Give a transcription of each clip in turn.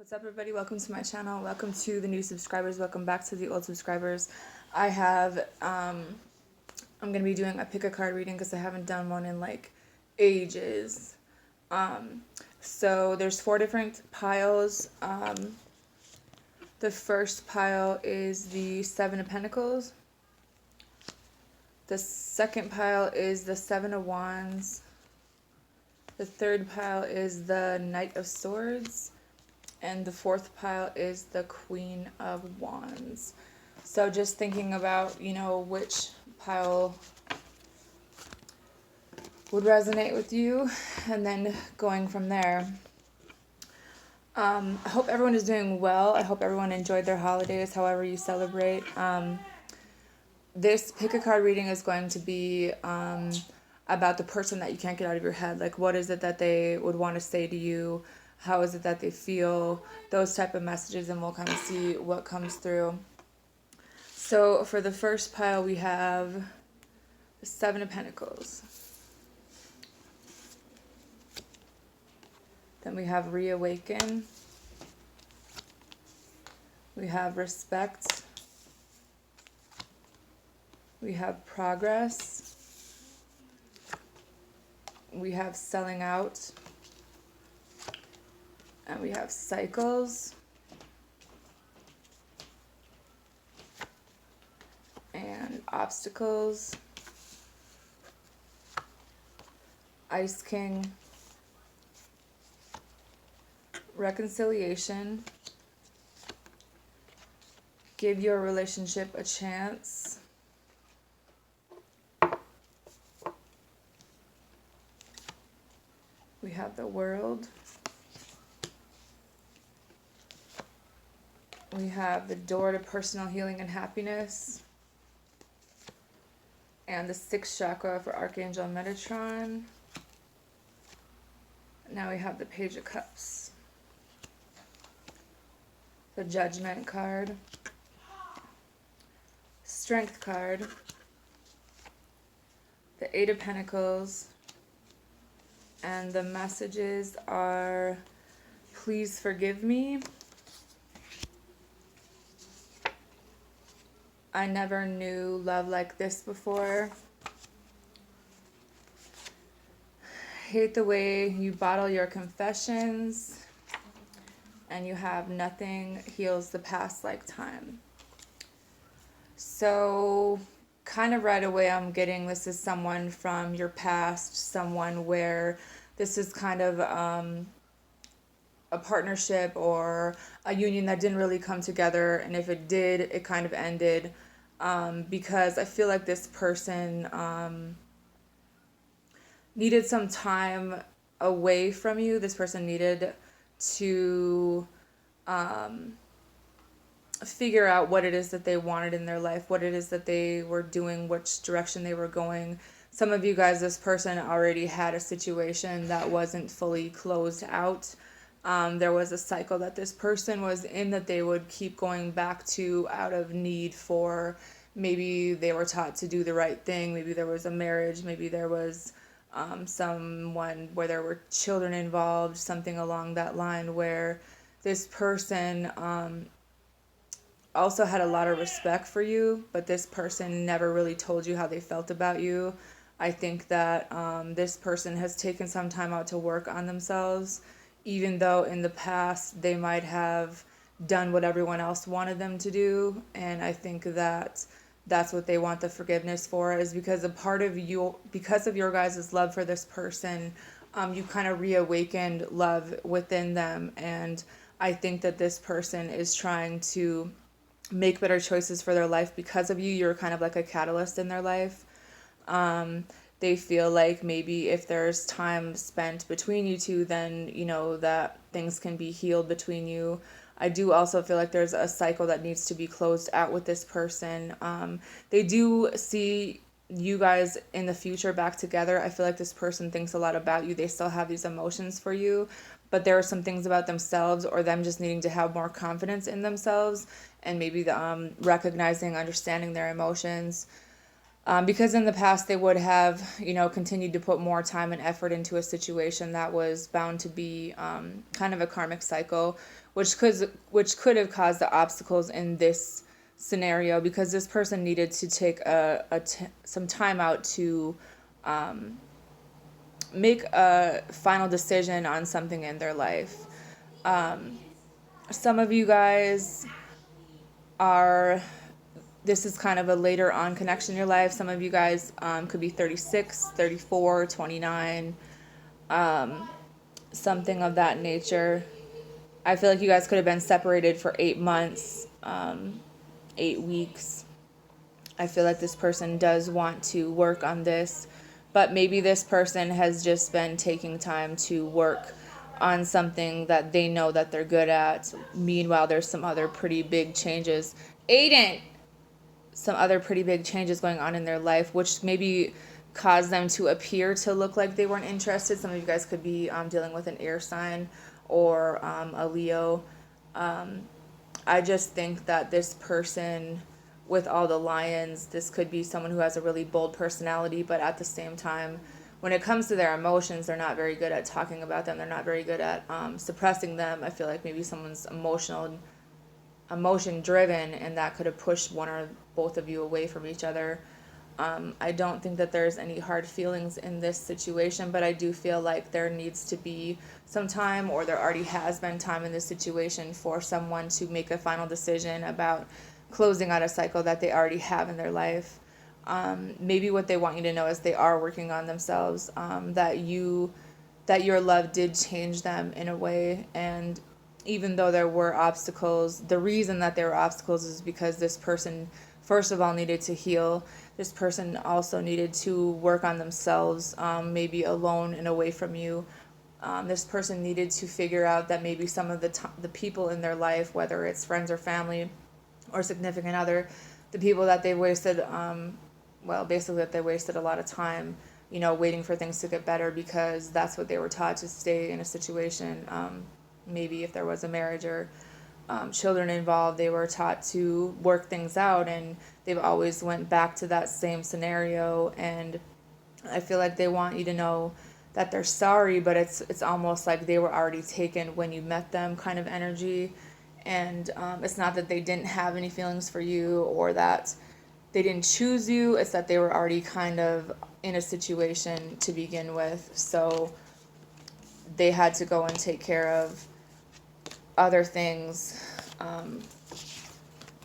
What's up, everybody? Welcome to my channel. Welcome to the new subscribers. Welcome back to the old subscribers. I have I'm gonna be doing a pick a card reading because I haven't done one in like ages. So there's 4 different piles. The first pile is the 7 of Pentacles. The second pile is the 7 of Wands. The third pile is the Knight of Swords. And the fourth pile is the Queen of Wands. So just thinking about, which pile would resonate with you, and then going from there. I hope everyone is doing well. I hope everyone enjoyed their holidays, however you celebrate. This pick a card reading is going to be about the person that you can't get out of your head. Like, what is it that they would want to say to you? How is it that they feel? Those type of messages, and we'll kind of see what comes through. So for the first pile, we have the 7 of Pentacles. Then we have reawaken. We have respect. We have progress. We have selling out. And we have cycles. And obstacles. Ice King. Reconciliation. Give your relationship a chance. We have the World. We have the Door to personal healing and happiness. And the 6th chakra for Archangel Metatron. Now we have the Page of Cups. The Judgment card. Strength card. The 8 of Pentacles. And the messages are, please forgive me. I never knew love like this before. Hate the way you bottle your confessions. And you have nothing heals the past like time. So kind of right away I'm getting this is someone from your past, someone where this is kind of a partnership or a union that didn't really come together, and if it did, it kind of ended, because I feel like this person needed some time away from you. This person needed to figure out what it is that they wanted in their life, what it is that they were doing, which direction they were going. Some of you guys, this person already had a situation that wasn't fully closed out. There was a cycle that this person was in that they would keep going back to out of need for, maybe they were taught to do the right thing, maybe there was a marriage, maybe there was someone where there were children involved, something along that line, where this person also had a lot of respect for you, but this person never really told you how they felt about you. I think that this person has taken some time out to work on themselves, even though in the past they might have done what everyone else wanted them to do. And I think that that's what they want the forgiveness for, is because a part of you, because of your guys' love for this person, you kind of reawakened love within them. And I think that this person is trying to make better choices for their life because of you. You're kind of like a catalyst in their life. They feel like maybe if there's time spent between you two, then, that things can be healed between you. I do also feel like there's a cycle that needs to be closed out with this person. They do see you guys in the future back together. I feel like this person thinks a lot about you. They still have these emotions for you, but there are some things about themselves, or them just needing to have more confidence in themselves, and maybe recognizing, understanding their emotions. Because in the past they would have, continued to put more time and effort into a situation that was bound to be kind of a karmic cycle, which could have caused the obstacles in this scenario, because this person needed to take some time out to make a final decision on something in their life. Some of you guys this is kind of a later on connection in your life. Some of you guys could be 36, 34, 29, something of that nature. I feel like you guys could have been separated for 8 months, 8 weeks. I feel like this person does want to work on this, but maybe this person has just been taking time to work on something that they know that they're good at. Meanwhile, there's some other pretty big changes. Aiden! Some other pretty big changes going on in their life, which maybe caused them to appear to look like they weren't interested. Some of you guys could be dealing with an air sign or a Leo. I just think that this person, with all the lions, this could be someone who has a really bold personality, but at the same time, when it comes to their emotions, they're not very good at talking about them. They're not very good at suppressing them. I feel like maybe someone's emotion driven, and that could have pushed one or both of you away from each other. I don't think that there's any hard feelings in this situation, but I do feel like there needs to be some time, or there already has been time in this situation, for someone to make a final decision about closing out a cycle that they already have in their life. Maybe what they want you to know is they are working on themselves, that your love did change them in a way, and even though there were obstacles, the reason that there were obstacles is because this person, first of all, needed to heal. This person also needed to work on themselves, maybe alone and away from you. This person needed to figure out that maybe some of the people in their life, whether it's friends or family or significant other, the people that they wasted, basically that they wasted a lot of time, waiting for things to get better, because that's what they were taught, to stay in a situation. Maybe if there was a marriage or children involved, they were taught to work things out, and they've always went back to that same scenario. And I feel like they want you to know that they're sorry, but it's almost like they were already taken when you met them, kind of energy. And it's not that they didn't have any feelings for you or that they didn't choose you. It's that they were already kind of in a situation to begin with, so they had to go and take care of other things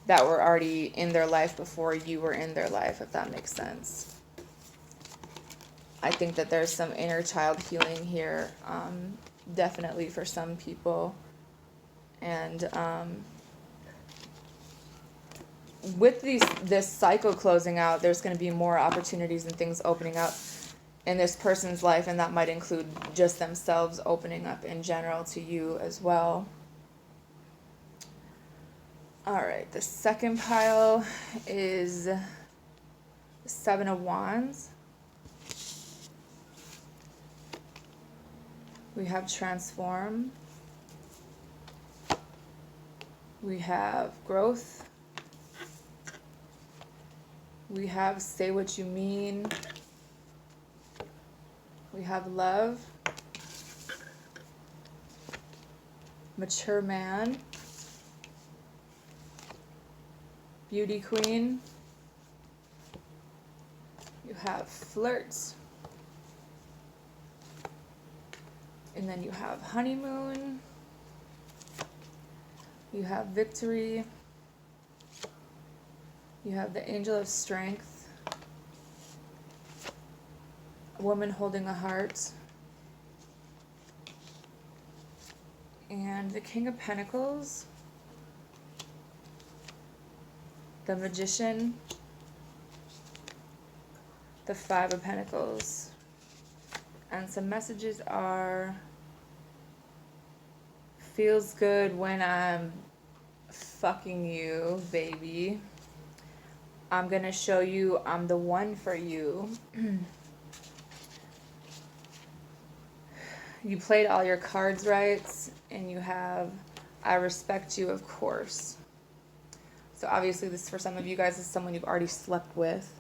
that were already in their life before you were in their life, if that makes sense. I think that there's some inner child healing here, definitely for some people. And with this cycle closing out, there's going to be more opportunities and things opening up in this person's life, and that might include just themselves opening up in general to you as well. All right, the second pile is the Seven of Wands. We have transform. We have growth. We have say what you mean. We have love. Mature man. Beauty queen. You have flirt. And then you have honeymoon. You have victory. You have the angel of strength. A woman holding a heart. And the King of Pentacles. The Magician. The Five of Pentacles. And some messages are: feels good when I'm fucking you, baby. I'm gonna show you I'm the one for you. You played all your cards right, and you have I respect you, of course. So obviously this, for some of you guys, is someone you've already slept with.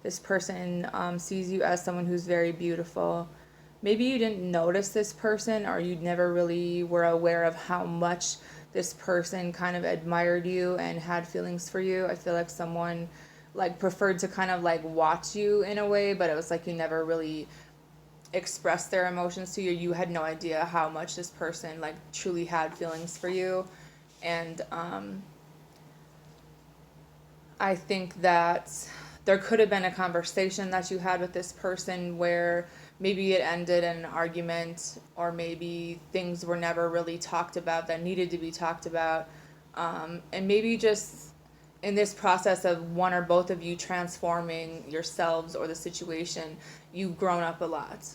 This person sees you as someone who's very beautiful. Maybe you didn't notice this person, or you never really were aware of how much this person kind of admired you and had feelings for you. I feel like someone like preferred to kind of like watch you in a way, but it was like you never really expressed their emotions to you. You had no idea how much this person like truly had feelings for you. And I think that there could have been a conversation that you had with this person where maybe it ended in an argument, or maybe things were never really talked about that needed to be talked about. And maybe just in this process of one or both of you transforming yourselves or the situation, you've grown up a lot.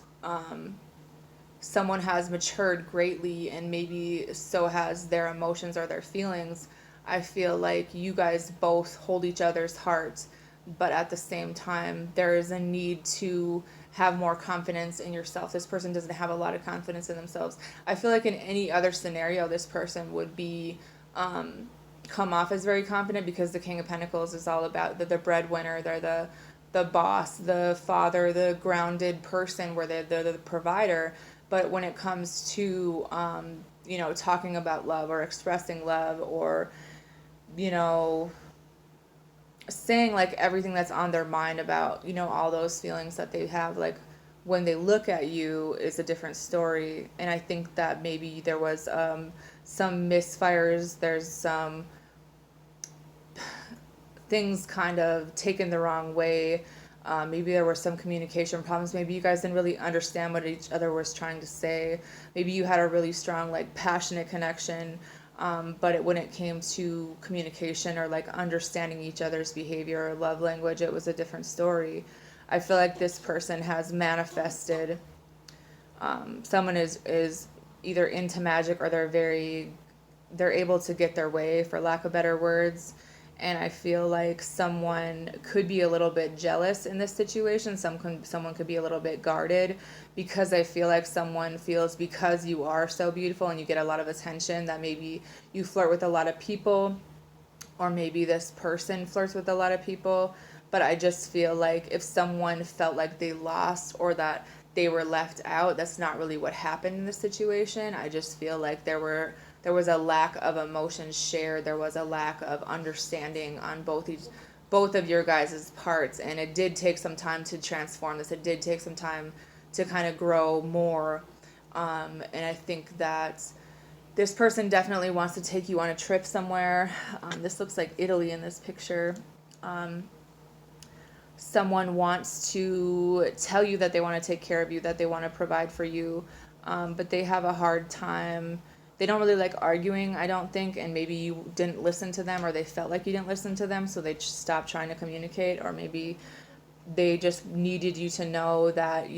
Someone has matured greatly, and maybe so has their emotions or their feelings. I feel like you guys both hold each other's hearts, but at the same time, there is a need to have more confidence in yourself. This person doesn't have a lot of confidence in themselves. I feel like in any other scenario, this person would be come off as very confident, because the King of Pentacles is all about the breadwinner. They're the boss, the father, the grounded person, where they're the provider. But when it comes to talking about love or expressing love, or saying like everything that's on their mind about all those feelings that they have, like when they look at you, is a different story. And I think that maybe there was some misfires. There's some things kind of taken the wrong way. Maybe there were some communication problems. Maybe you guys didn't really understand what each other was trying to say. Maybe you had a really strong, like, passionate connection, but when it came to communication or like understanding each other's behavior or love language, it was a different story. I feel like this person has manifested. Someone is either into magic, or they're able to get their way, for lack of better words. And I feel like someone could be a little bit jealous in this situation. Someone could be a little bit guarded, because I feel like someone feels, because you are so beautiful and you get a lot of attention, that maybe you flirt with a lot of people, or maybe this person flirts with a lot of people. But I just feel like if someone felt like they lost, or that they were left out, that's not really what happened in the situation. I just feel like there was a lack of emotions shared. There was a lack of understanding on both of your guys' parts, and it did take some time to transform this. It did take some time to kind of grow more, and I think that this person definitely wants to take you on a trip somewhere. This looks like Italy in this picture. Someone wants to tell you that they want to take care of you, that they want to provide for you, but they have a hard time. They don't really like arguing, I don't think, and maybe you didn't listen to them, or they felt like you didn't listen to them, so they just stopped trying to communicate. Or maybe they just needed you to know that,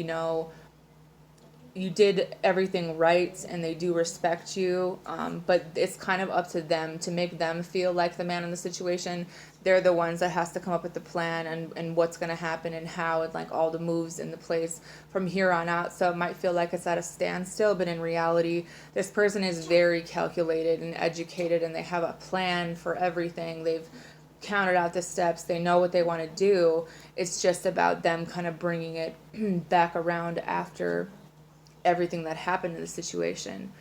you did everything right and they do respect you, but it's kind of up to them to make them feel like the man in the situation. They're the ones that has to come up with the plan, and what's going to happen, and how, and like all the moves in the place from here on out. So it might feel like it's at a standstill, but in reality, this person is very calculated and educated, and they have a plan for everything. They've counted out the steps. They know what they want to do. It's just about them kind of bringing it back around after everything that happened in the situation.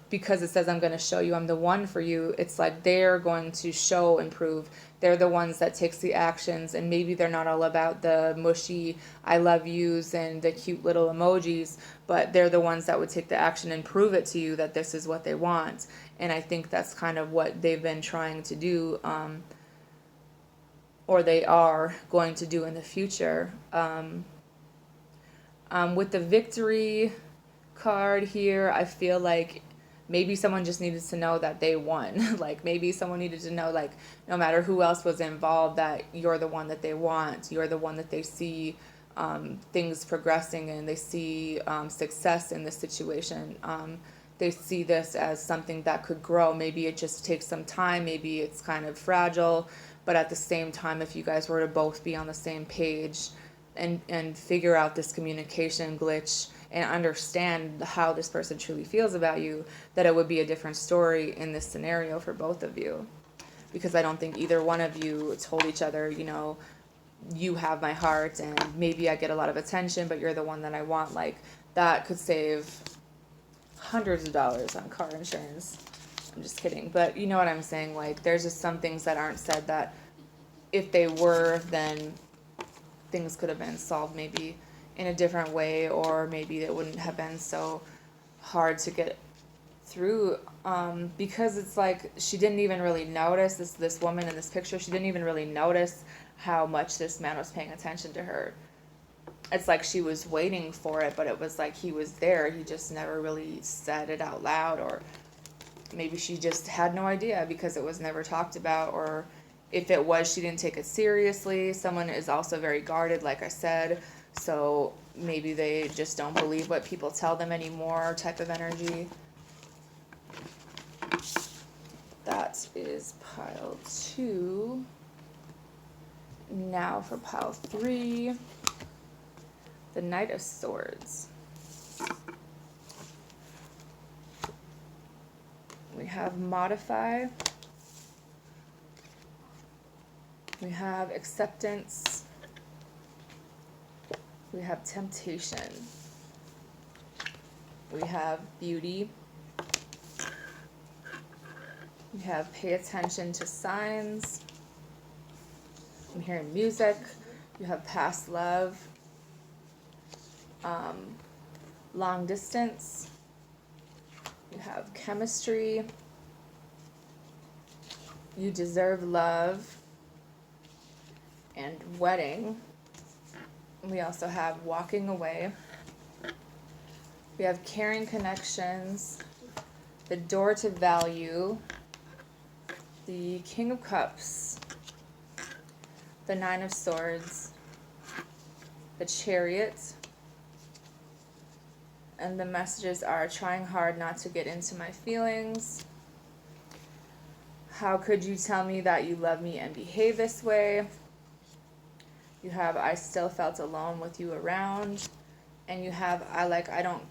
Because it says, I'm going to show you, I'm the one for you. It's like they're going to show and prove. They're the ones that takes the actions, and maybe they're not all about the mushy I love yous and the cute little emojis, but they're the ones that would take the action and prove it to you that this is what they want. And I think that's kind of what they've been trying to do, or they are going to do in the future. With the victory card here, I feel like maybe someone just needed to know that they won. Like maybe someone needed to know, like, no matter who else was involved, that you're the one that they want. You're the one that they see things progressing in. They see success in this situation. They see this as something that could grow. Maybe it just takes some time. Maybe it's kind of fragile. But at the same time, if you guys were to both be on the same page and figure out this communication glitch and understand how this person truly feels about you, that it would be a different story in this scenario for both of you. Because I don't think either one of you told each other, you have my heart, and maybe I get a lot of attention, but you're the one that I want. Like, that could save hundreds of dollars on car insurance. I'm just kidding. But you know what I'm saying? Like, there's just some things that aren't said that if they were, then things could have been solved maybe in a different way, or maybe it wouldn't have been so hard to get through, because it's like she didn't even really notice this woman in this picture. She didn't even really notice how much this man was paying attention to her. It's like she was waiting for it, but it was like he was there. He just never really said it out loud, or maybe she just had no idea because it was never talked about, or if it was, she didn't take it seriously. Someone is also very guarded, like I said, so maybe they just don't believe what people tell them anymore, type of energy. That is pile 2. Now for pile 3, the Knight of Swords. We have modify. We have acceptance. We have temptation. We have beauty. We have pay attention to signs. I'm hearing music. You have past love. Long distance. You have chemistry. You deserve love. And wedding. We also have walking away. We have caring connections. The door to value. The King of Cups. The Nine of Swords. The Chariot. And the messages are trying hard not to get into my feelings. How could you tell me that you love me and behave this way? You have I still felt alone with you around. And you have I don't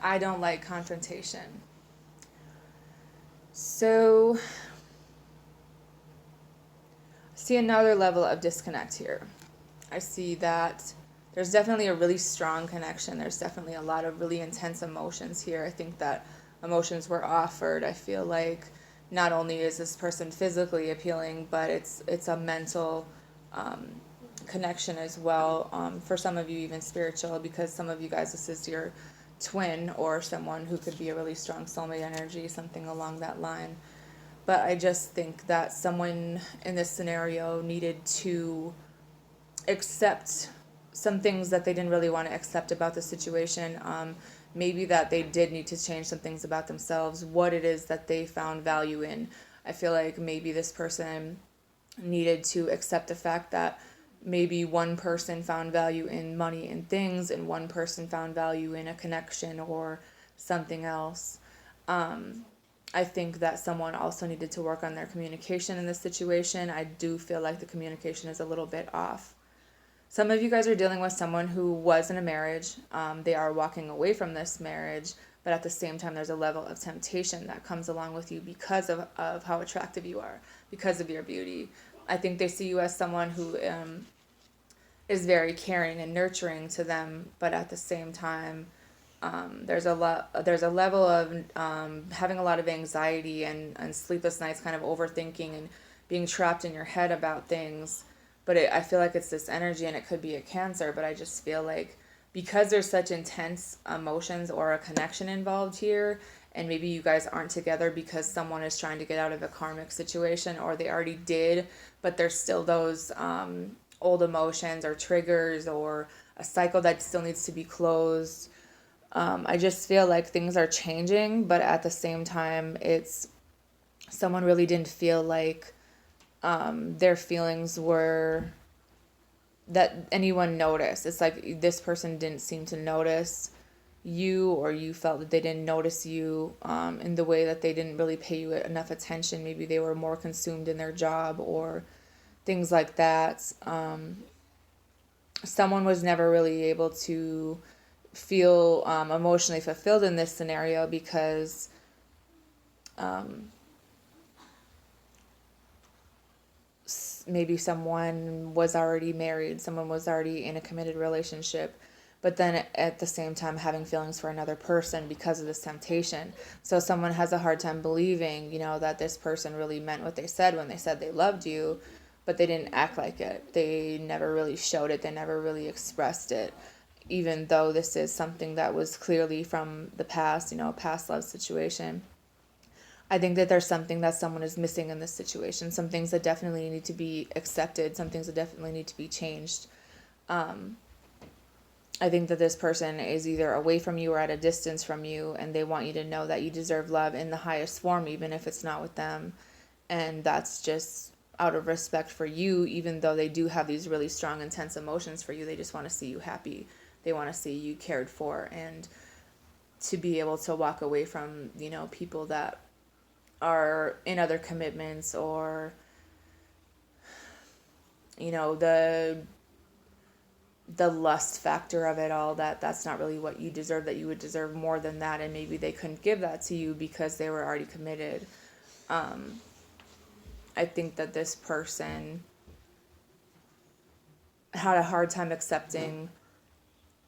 I don't like confrontation. So I see another level of disconnect here. I see that there's definitely a really strong connection. There's definitely a lot of really intense emotions here. I think that emotions were offered. I feel like not only is this person physically appealing, but it's a mental connection as well. For some of you, even spiritual, because some of you guys, this is your twin or someone who could be a really strong soulmate energy, something along that line. But I just think that someone in this scenario needed to accept some things that they didn't really want to accept about the situation. Maybe that they did need to change some things about themselves, what it is that they found value in. I feel like maybe this person needed to accept the fact that maybe one person found value in money and things, and one person found value in a connection or something else. I think that someone also needed to work on their communication in this situation. I do feel like the communication is a little bit off. Some of you guys are dealing with someone who was in a marriage. They are walking away from this marriage, but at the same time, there's a level of temptation that comes along with you because of how attractive you are, because of your beauty. I think they see you as someone who is very caring and nurturing to them, but at the same time, there's a level of having a lot of anxiety and sleepless nights, kind of overthinking and being trapped in your head about things. But I feel like it's this energy, and it could be a Cancer, but I just feel like because there's such intense emotions or a connection involved here, and maybe you guys aren't together because someone is trying to get out of a karmic situation, or they already did, but there's still those old emotions or triggers or a cycle that still needs to be closed. I just feel like things are changing, but at the same time, it's someone really didn't feel like their feelings were that anyone noticed. It's like this person didn't seem to notice you, or you felt that they didn't notice you in the way that they didn't really pay you enough attention. Maybe they were more consumed in their job or things like that. Someone was never really able to feel emotionally fulfilled in this scenario because maybe someone was already married, someone was already in a committed relationship, but then at the same time having feelings for another person because of this temptation. So someone has a hard time believing, that this person really meant what they said when they said they loved you, but they didn't act like it. They never really showed it. They never really expressed it, even though this is something that was clearly from the past, a past love situation. I think that there's something that someone is missing in this situation. Some things that definitely need to be accepted. Some things that definitely need to be changed. I think that this person is either away from you or at a distance from you, and they want you to know that you deserve love in the highest form, even if it's not with them. And that's just out of respect for you, even though they do have these really strong, intense emotions for you. They just want to see you happy. They want to see you cared for, and to be able to walk away from, people that are in other commitments, or, the lust factor of it all, that's not really what you deserve, that you would deserve more than that, and maybe they couldn't give that to you because they were already committed. I think that this person had a hard time accepting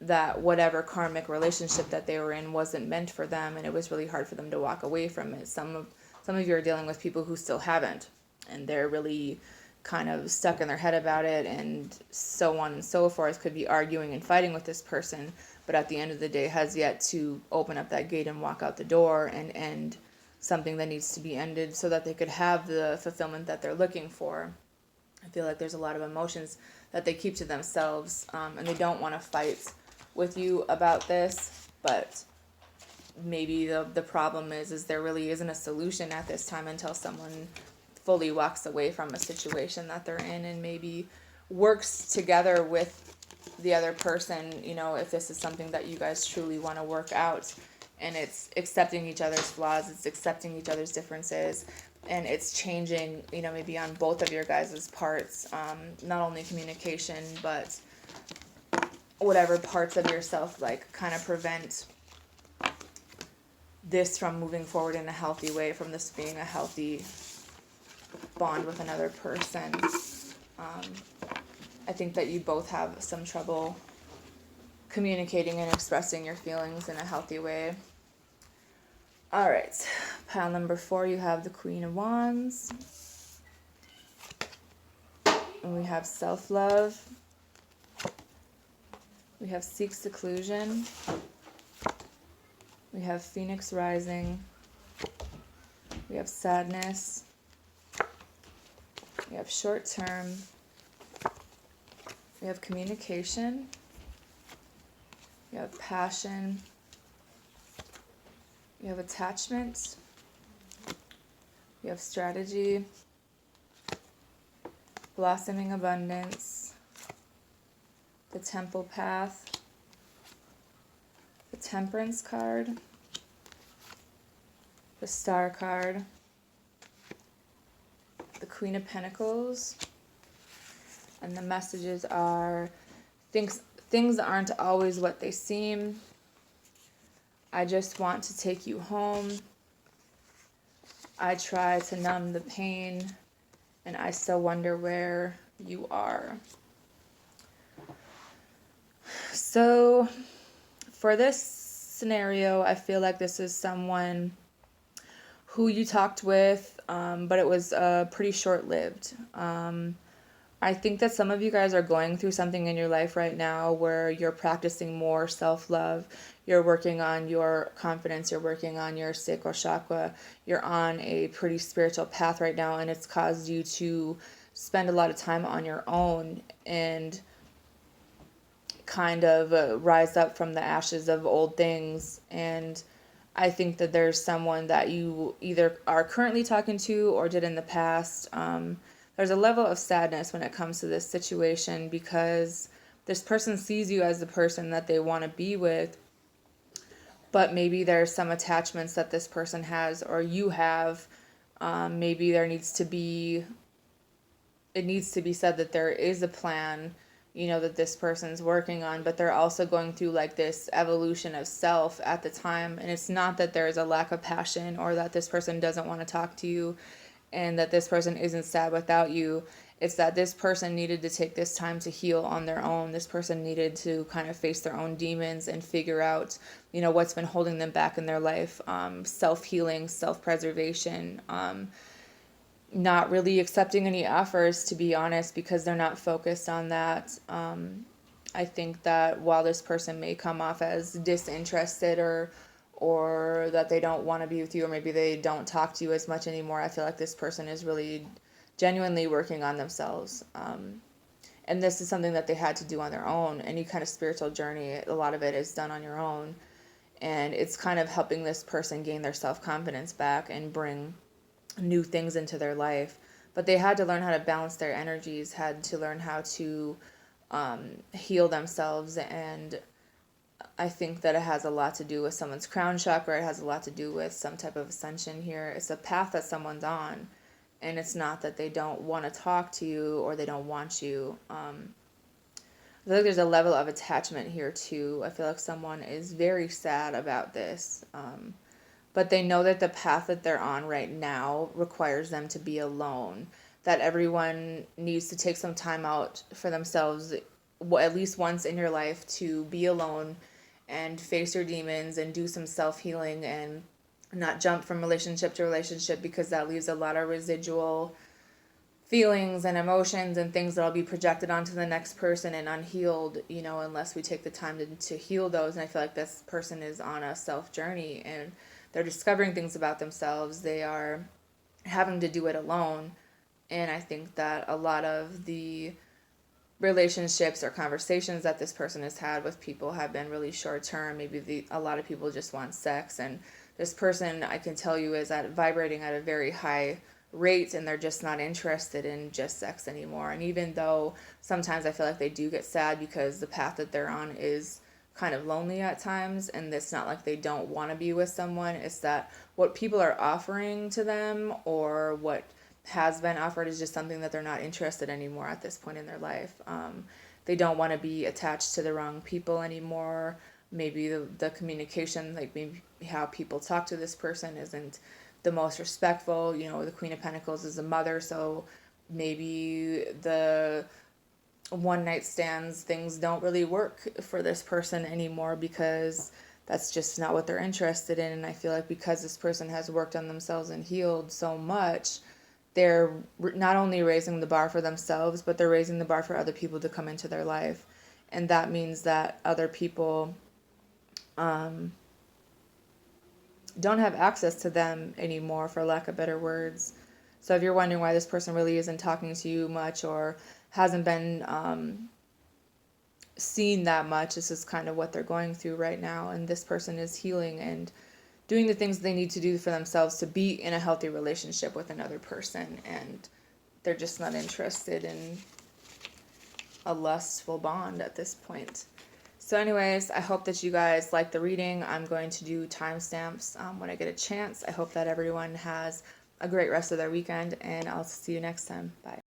that whatever karmic relationship that they were in wasn't meant for them, and it was really hard for them to walk away from it. Some of you are dealing with people who still haven't, and they're really kind of stuck in their head about it, and so on and so forth, could be arguing and fighting with this person, but at the end of the day has yet to open up that gate and walk out the door and end something that needs to be ended so that they could have the fulfillment that they're looking for. I feel like there's a lot of emotions that they keep to themselves, and they don't want to fight with you about this, but maybe the problem is there really isn't a solution at this time until someone fully walks away from a situation that they're in and maybe works together with the other person, if this is something that you guys truly want to work out, and it's accepting each other's flaws, it's accepting each other's differences, and it's changing, maybe on both of your guys' parts, not only communication, but whatever parts of yourself, kind of prevent this from moving forward in a healthy way, from this being a healthy bond with another person. I think that you both have some trouble communicating and expressing your feelings in a healthy way. All right, pile number 4, you have the Queen of Wands, and we have self-love, we have seek seclusion, we have Phoenix rising, we have sadness, we have short term, we have communication, we have passion, we have attachment, we have strategy, blossoming abundance, the Temple path, the Temperance card, the Star card, the Queen of Pentacles, and the messages are things aren't always what they seem. I just want to take you home. I try to numb the pain, and I still wonder where you are. So for this scenario, I feel like this is someone who you talked with, but it was pretty short-lived. I think that some of you guys are going through something in your life right now where you're practicing more self-love. You're working on your confidence. You're working on your sacral chakra. You're on a pretty spiritual path right now, and it's caused you to spend a lot of time on your own and kind of rise up from the ashes of old things. And I think that there's someone that you either are currently talking to or did in the past. There's a level of sadness when it comes to this situation because this person sees you as the person that they want to be with, but maybe there's some attachments that this person has or you have. Maybe it needs to be said that there is a plan, that this person's working on, but they're also going through this evolution of self at the time. And it's not that there is a lack of passion or that this person doesn't want to talk to you and that this person isn't sad without you. It's that this person needed to take this time to heal on their own. This person needed to kind of face their own demons and figure out, what's been holding them back in their life. Self-healing, self-preservation, not really accepting any offers, to be honest, because they're not focused on that. I think that while this person may come off as disinterested or that they don't want to be with you, or maybe they don't talk to you as much anymore, I feel like this person is really genuinely working on themselves. And this is something that they had to do on their own. Any kind of spiritual journey, a lot of it is done on your own. And it's kind of helping this person gain their self-confidence back and bring new things into their life. But they had to learn how to balance their energies, had to learn how to heal themselves. And I think that it has a lot to do with someone's crown chakra. It has a lot to do with some type of ascension here. It's a path that someone's on. And it's not that they don't want to talk to you or they don't want you. I feel like there's a level of attachment here too. I feel like someone is very sad about this. But they know that the path that they're on right now requires them to be alone. That everyone needs to take some time out for themselves, at least once in your life, to be alone and face your demons and do some self-healing and not jump from relationship to relationship, because that leaves a lot of residual feelings and emotions and things that'll be projected onto the next person and unhealed, unless we take the time to heal those. And I feel like this person is on a self journey and they're discovering things about themselves. They are having to do it alone. And I think that a lot of the relationships or conversations that this person has had with people have been really short term. Maybe a lot of people just want sex, and this person, I can tell you, is vibrating at a very high rate, and they're just not interested in just sex anymore. And even though sometimes I feel like they do get sad because the path that they're on is kind of lonely at times, and it's not like they don't want to be with someone. It's that what people are offering to them or what has been offered is just something that they're not interested anymore at this point in their life. They don't want to be attached to the wrong people anymore. Maybe the communication, like maybe how people talk to this person isn't the most respectful. The Queen of Pentacles is a mother, so maybe the one night stands, things don't really work for this person anymore because that's just not what they're interested in. And I feel like because this person has worked on themselves and healed so much, they're not only raising the bar for themselves, but they're raising the bar for other people to come into their life. And that means that other people don't have access to them anymore, for lack of better words. So if you're wondering why this person really isn't talking to you much or hasn't been seen that much, this is kind of what they're going through right now. And this person is healing and doing the things they need to do for themselves to be in a healthy relationship with another person, and they're just not interested in a lustful bond at this point. So anyways, I hope that you guys like the reading. I'm going to do timestamps when I get a chance. I hope that everyone has a great rest of their weekend, and I'll see you next time. Bye.